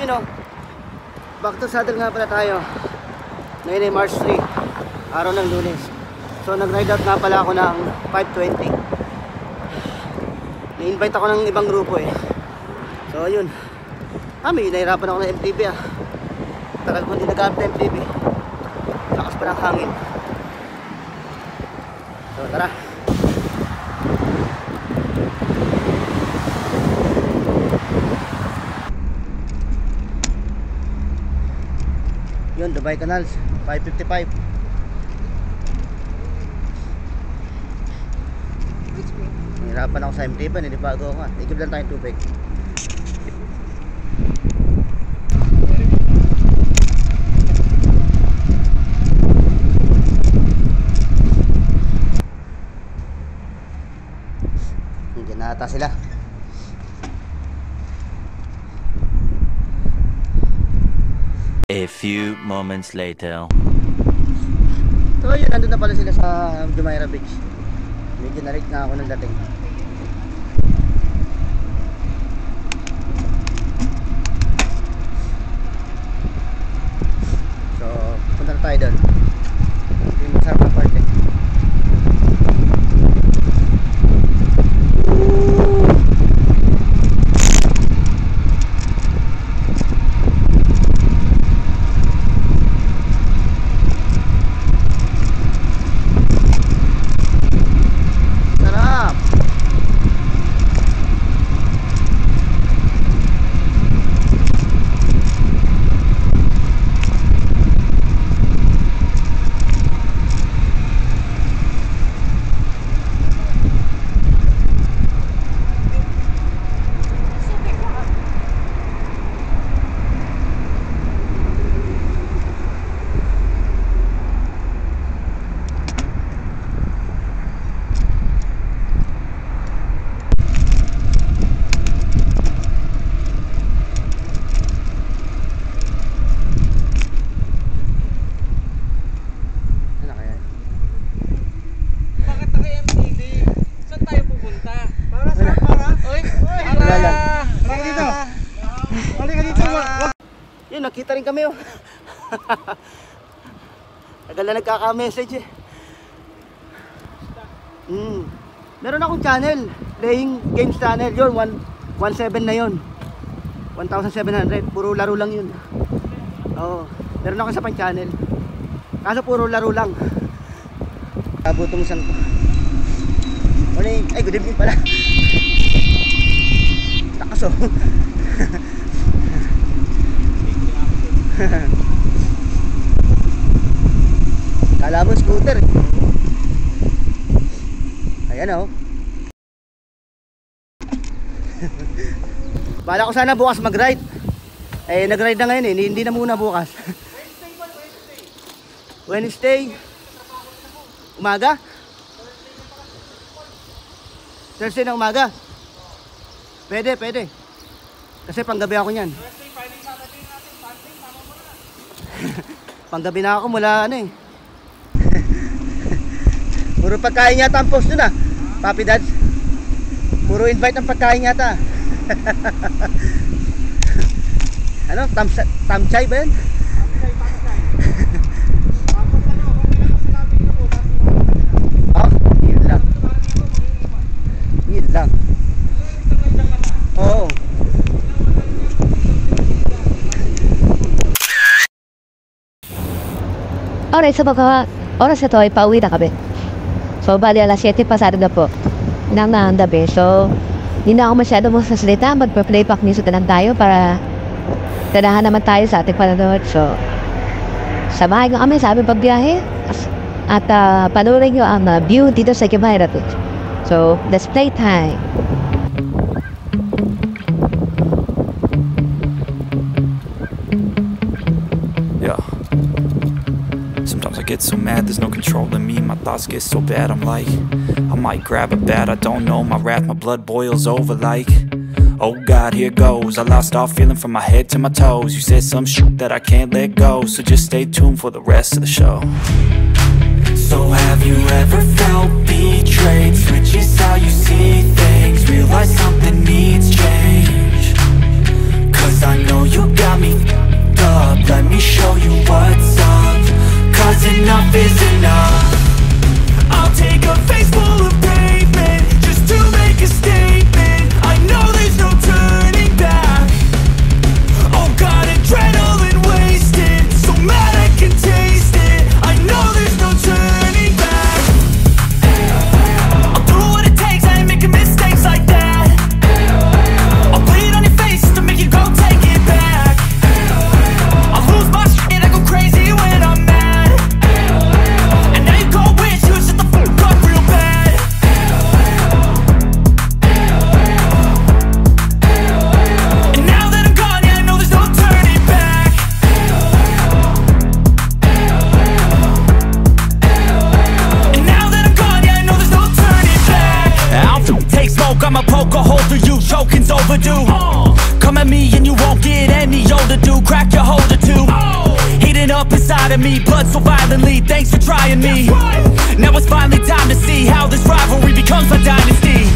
You know, back to saddle nga pala tayo. Ngayon ay March 3, araw ng Lunes. So nag-ride out nga pala ako ng 5:20. Na-invite ako ng ibang grupo eh. So ayun, may nahirapan ako ng MTB ah. Tagal ko hindi nag-gamit ng MTB. Lakas pa ng hangin. So tara. Yun, Dubai Canals, 5:55. Nahirapan ako sa MTB, nilibago ako. Ikip lang tayong tubig. Nandiyan na ata sila. A few moments later. So yun, nandun na pala sila sa Jumeirah Beach. Medyo na-late na ako nang dating. So punta na tayo doon. Ito yung masarap na part eh. Yun, nakita rin kami oh. Tagal na nagkaka-message eh. Meron akong channel, Playing Games channel. Yun, 1.7 na yun, 1,700. Puro laro lang yun. Oo, meron ako sa pang channel. Kaso puro laro lang. Kabutong san ko. Morning, ay good evening pala. Takas oh. Kala mo scooter. Ayan oh. Bala ko sana bukas mag-ride. Eh nag-ride na ngayon eh, hindi na muna bukas. Wednesday umaga? Thursday na umaga? Pwede. Kasi panggabi ako niyan. Panggabi na ako mula ano eh. Puro pagkain yata ang post dun ah, Papi Dads. Puro invite ang pagkain yata. Ano? Tamchay ba yun? Oh, yun lang. Yun lang. Oo. Alright, so baka oras ito ay pauwi na kami. So bali alas 7 pasado na po ng gabi. So hindi na ako masyado magsasalita. Magpa-playback music na lang tayo para tanahan naman tayo sa ating panonood. So samahin nyo kami sa aming pagbiyahe at panoorin nyo ang view dito sa Jumeirah Beach. So let's play time. I get so mad, there's no controlling me. My thoughts get so bad, I'm like, I might grab a bat, I don't know. My wrath, my blood boils over like, oh God, here goes. I lost all feeling from my head to my toes. You said some shit that I can't let go, so just stay tuned for the rest of the show. So have you ever felt betrayed? Switches how you see things, realize something needs change. Cause I know you got for you, choking's overdue. Come at me and you won't get any older, dude. Crack your holder too. Heating up inside of me, blood so violently. Thanks for trying me. Now it's finally time to see how this rivalry becomes my dynasty.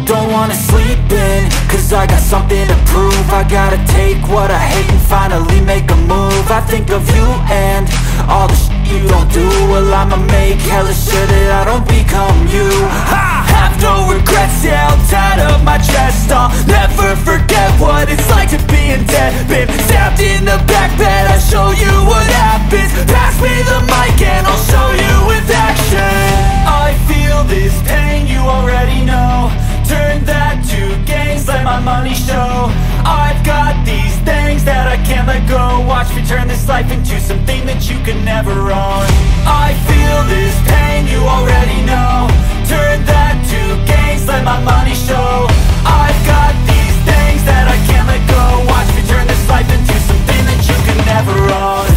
Don't wanna sleep in, cause I got something to prove. I gotta take what I hate and finally make a move. I think of you and all the shit you don't do. Well, I'ma make hella sure that I don't become you. I have no regrets, yeah, I'll tie up my chest. I'll never forget what it's like to be in debt. Been stabbed in the back bed, I'll show you what happens. Pass me the mic and I'll show you with action. I feel this pain, you already know. Turn that to gains, let my money show. I've got these things that I can't let go. Watch me turn this life into something that you can never own. I feel this pain, you already know. Turn that to gains, let my money show. I've got these things that I can't let go. Watch me turn this life into something that you can never own.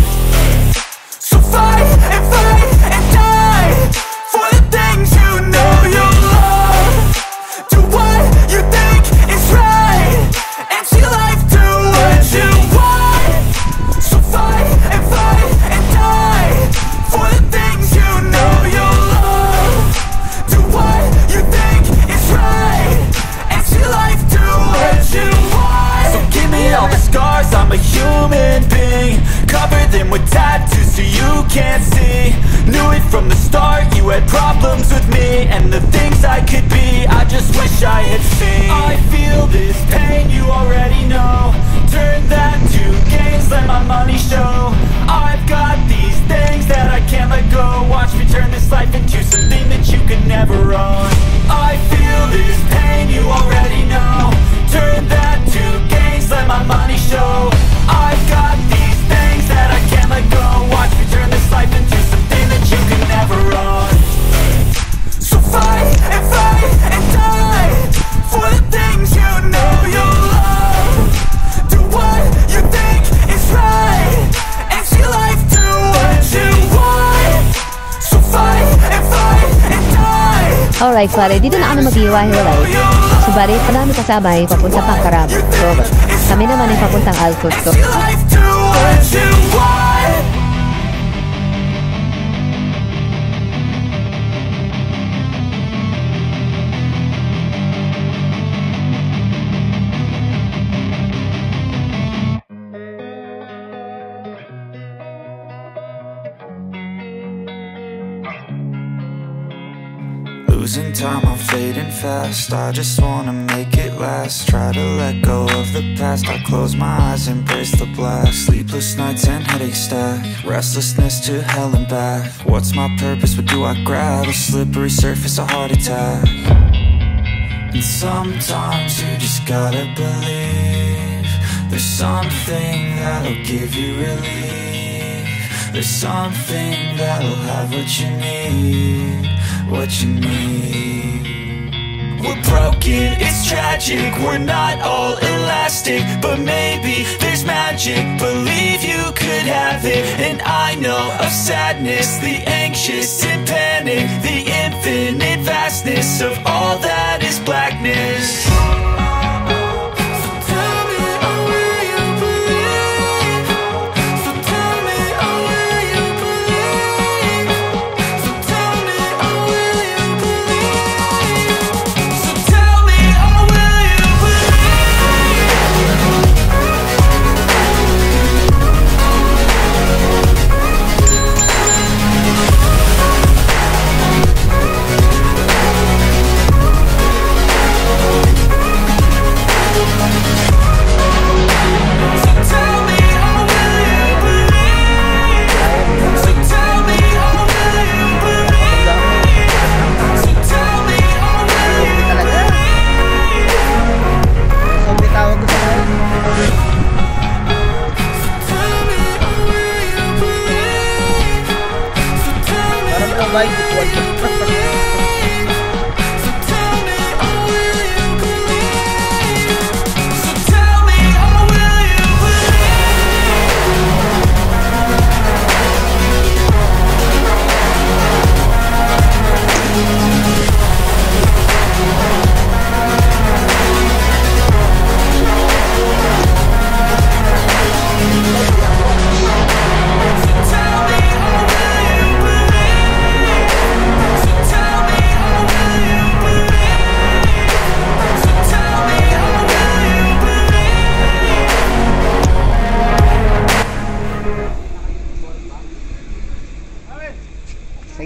So fight and die for the things you know you love. Do what you think is right, and see life do what you want. So fight and die for the things you know you love. Do what you think is right, and see life do what you want. So give me all the scars, I'm a human being. Cover them with tattoos so you can't see. Knew it from the start, you had problems with me and the things I could be, I just wish I had seen. I feel this pain, you already know. Turn that to gains, let my money show. I've got these things that I can't let go. Watch me turn this life into something that you can never own. I feel this pain, you already know. Turn that to gains, let my money show. I've got these things that I can't let go. Watch me turn this life into something that you can never own. So fight and die for the things you know you love. Do what you think is right, and see life do what you want. So fight and die. Alright, pare, dito na kami mag-iwa-hiwalay. Subalit, marami kasabay papunta pang Carabo. So, kami naman ay papuntang Alcurso. See life do what you want. Losing time, I'm fading fast. I just wanna make it last. Try to let go of the past. I close my eyes, embrace the blast. Sleepless nights and headaches stack. Restlessness to hell and back. What's my purpose? What do I grab? A slippery surface, a heart attack. And sometimes you just gotta believe there's something that'll give you relief. There's something that'll have what you need. What you need. We're broken, it's tragic. We're not all elastic, but maybe there's magic. Believe you could have it. And I know of sadness, the anxious and panic, the infinite vastness of all that is blackness.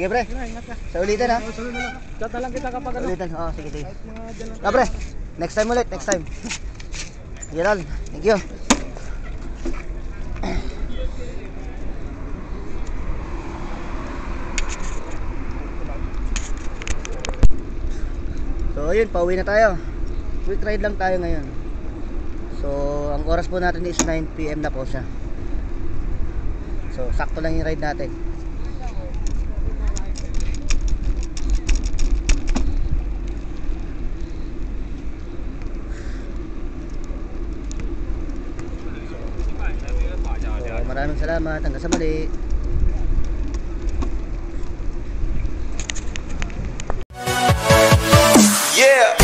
Sige pre. Sa ulitin ha. Chat na lang kita kapag Sa ulitin. Oo, sige, sige. Pre. Next time ulit, next time. Gerald, thank you. So ayun, pauwi na tayo. Quick ride lang tayo ngayon. So ang oras po natin is 9 PM na po siya. So sakto lang yung ride natin. So maraming salamat, hanggang sa muli. Yeah.